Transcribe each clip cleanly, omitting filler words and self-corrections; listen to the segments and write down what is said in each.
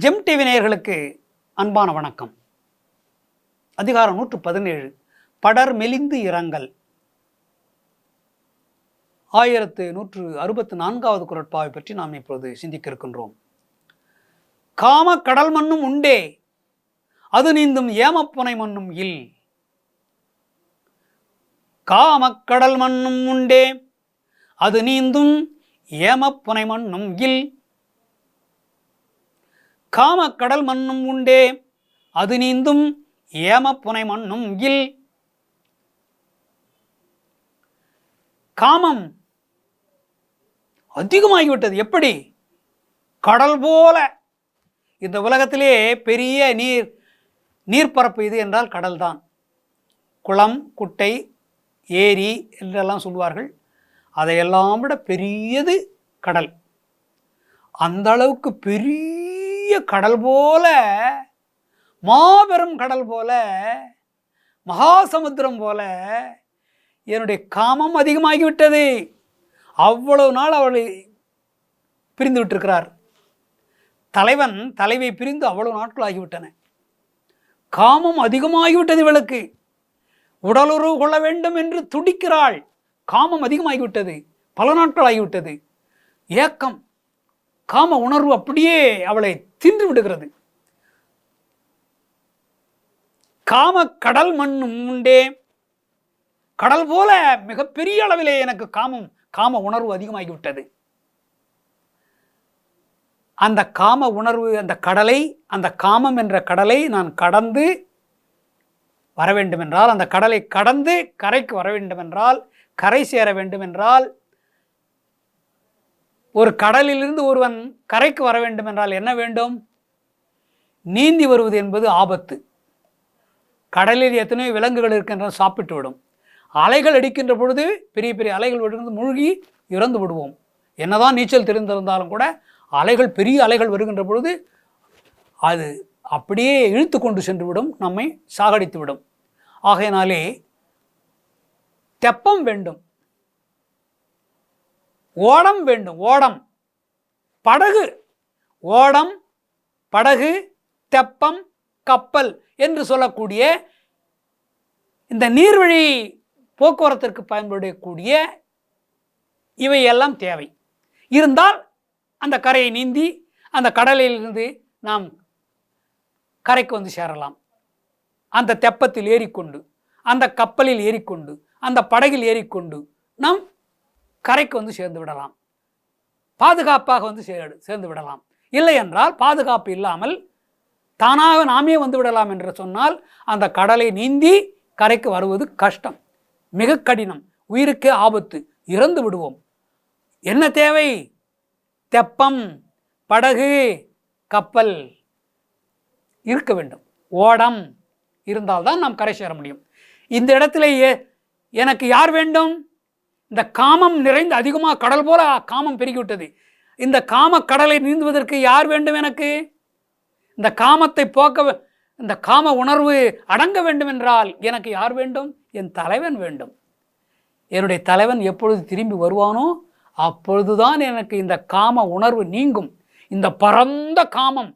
GeM TV நேயர்களுக்கு அன்பான வணக்கம். அதிகாரம் 117 படர் மெலிந்து இரங்கல். 1164வது குறட்பாவை பற்றி நாம் இப்பொழுது சிந்திக்க இருக்கின்றோம். காம கடல் மண்ணும் உண்டே, அது நீந்தும் ஏமப்புனை மண்ணும் இல். காமக்கடல் மண்ணும் உண்டே, அது நீந்தும் ஏமப்புனை மண்ணும் இல். காமக்கடல் மண்ணும் உண்டே, அது நீந்தும் ஏமப்புனை மண்ணும் இல். காமம் அதிகமாகிவிட்டது. எப்படி? கடல் போல. இந்த உலகத்திலே பெரிய நீர்ப்பரப்பு இது என்றால் கடல்தான். குளம், குட்டை, ஏரி என்றெல்லாம் சொல்வார்கள். அதையெல்லாம் விட பெரியது கடல். அந்த அளவுக்கு பெரிய கடல் போல, மாபெரும் கடல் போல, மகாசமுத்திரம் போல என்னுடைய காமம் அதிகமாகிவிட்டது. அவ்வளவு நாள் அவளை பிரிந்து விட்டிருக்கிறார். தலைவன் தலைவை பிரிந்து அவ்வளவு நாட்கள் ஆகிவிட்டன. காமம் அதிகமாகிவிட்டது. இவளுக்கு உடலுறவு கொள்ள வேண்டும் என்று துடிக்கிறாள். காமம் அதிகமாகிவிட்டது. பல நாட்கள் ஆகிவிட்டது. ஏக்கம், காம உணர்வு அப்படியே அவளை தின்று விடுகிறது. காம கடல் மண்ணும் உண்டே, கடல் போல மிகப்பெரிய அளவிலே எனக்கு காம உணர்வு அதிகமாகிவிட்டது. அந்த காம உணர்வு, அந்த கடலை, அந்த காமம் என்ற கடலை நான் கடந்து வர வேண்டுமென்றால், அந்த கடலை கடந்து கரைக்கு வர வேண்டுமென்றால், கரை சேர வேண்டுமென்றால், ஒரு கடலிலிருந்து ஒருவன் கரைக்கு வர வேண்டும் என்றால் என்ன வேண்டும்? நீந்தி வருவது என்பது ஆபத்து. கடலில் எத்தனையோ விலங்குகள் இருக்கின்றன, சாப்பிட்டு விடும். அலைகள் அடிக்கின்ற பொழுது பெரிய பெரிய அலைகள் விழுந்து மூழ்கி இறந்து விடுவோம். என்னதான் நீச்சல் தெரிந்திருந்தாலும் கூட அலைகள், பெரிய அலைகள் வருகின்ற பொழுது அது அப்படியே இழுத்து கொண்டு சென்று விடும், நம்மை சாகடித்து விடும். ஆகையினாலே தெப்பம் வேண்டும், ஓடம் வேண்டும். ஓடம், படகு, ஓடம், படகு, தெப்பம், கப்பல் என்று சொல்லக்கூடிய இந்த நீர்வழி போக்குவரத்திற்கு பயன்படக்கூடிய இவையெல்லாம் தேவை. இருந்தால் அந்த கரையை நீந்தி அந்த கடலிலிருந்து நாம் கரைக்கு வந்து சேரலாம். அந்த தெப்பத்தில் ஏறிக்கொண்டு, அந்த கப்பலில் ஏறிக்கொண்டு, அந்த படகில் ஏறிக்கொண்டு நாம் கரைக்கு வந்து சேர்ந்து விடலாம். பாதுகாப்பாக வந்து சேர்ந்து விடலாம். இல்லை என்றால் பாதுகாப்பு இல்லாமல் தானாக நாமே வந்து விடலாம் என்று சொன்னால் அந்த கடலை நீந்தி கரைக்கு வருவது கஷ்டம், மிக கடினம், உயிருக்கே ஆபத்து, இறந்து விடுவோம். என்ன தேவை? தெப்பம், படகு, கப்பல் இருக்க வேண்டும். ஓடம் இருந்தால்தான் நாம் கரை சேர முடியும். இந்த இடத்திலேயே எனக்கு யார் வேண்டும்? இந்த காமம் நிறைந்து அதிகமாக கடல் போல காமம் பெருகிவிட்டது. இந்த காம கடலை நீந்துவதற்கு யார் வேண்டும்? எனக்கு இந்த காமத்தை போக்க, இந்த காம உணர்வு அடங்க வேண்டும் என்றால் எனக்கு யார் வேண்டும்? என் தலைவன் வேண்டும். என்னுடைய தலைவன் எப்பொழுது திரும்பி வருவானோ அப்பொழுதுதான் எனக்கு இந்த காம உணர்வு நீங்கும். இந்த பரந்த காமம்,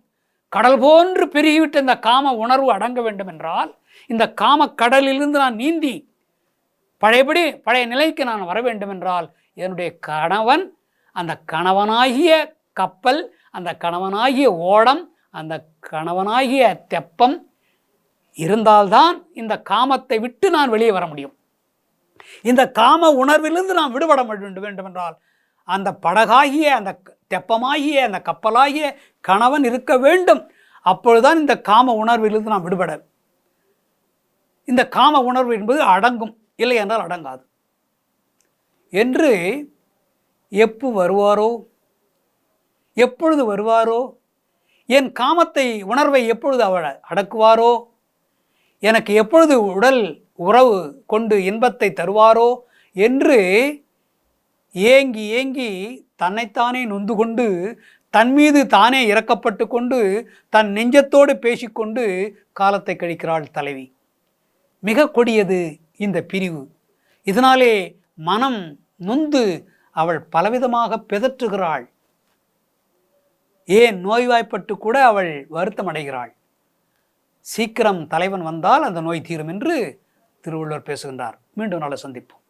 கடல் போன்று பெருகிவிட்ட இந்த காம உணர்வு அடங்க வேண்டும் என்றால் இந்த காம கடலிலிருந்து நான் நீந்தி பழைய நிலைக்கு நான் வர வேண்டும் என்றால் என்னுடைய கணவன், அந்த கணவனாகிய கப்பல், அந்த கணவனாகிய ஓடம், அந்த கணவனாகிய தெப்பம் இருந்தால்தான் இந்த காமத்தை விட்டு நான் வெளியே வர முடியும். இந்த காம உணர்விலிருந்து நான் விடுபட வேண்டும் என்றால் அந்த படகாகிய, அந்த தெப்பமாகிய, அந்த கப்பலாகிய கணவன் இருக்க வேண்டும். அப்பொழுதுதான் இந்த காம உணர்விலிருந்து நாம் விடுபட, இந்த காம உணர்வு என்பது அடங்கும். இல்லை என்றால் அடங்காது. என்று எப்போ வருவாரோ, எப்பொழுது வருவாரோ, என் காமத்தை உணர்வை எப்பொழுது அவள் அடக்குவாரோ, எனக்கு எப்பொழுது உடல் உறவு கொண்டு இன்பத்தை தருவாரோ என்று ஏங்கி ஏங்கி தன்னைத்தானே நொந்து கொண்டு, தன் மீது தானே இறக்கப்பட்டு கொண்டு, தன் நெஞ்சத்தோடு பேசிக்கொண்டு காலத்தை கழிக்கிறாள் தலைவி. மிக கொடியது இந்த பிரிவு. இதனாலே மனம் நொந்து அவள் பலவிதமாக பிதற்றுகிறாள். ஏன் நோய்வாய்ப்பட்டு கூட அவள் வருத்தம் அடைகிறாள். சீக்கிரம் தலைவன் வந்தால் அந்த நோய் தீரும் என்று திருவள்ளுவர் பேசுகின்றார். மீண்டும் நாளை சந்திப்போம்.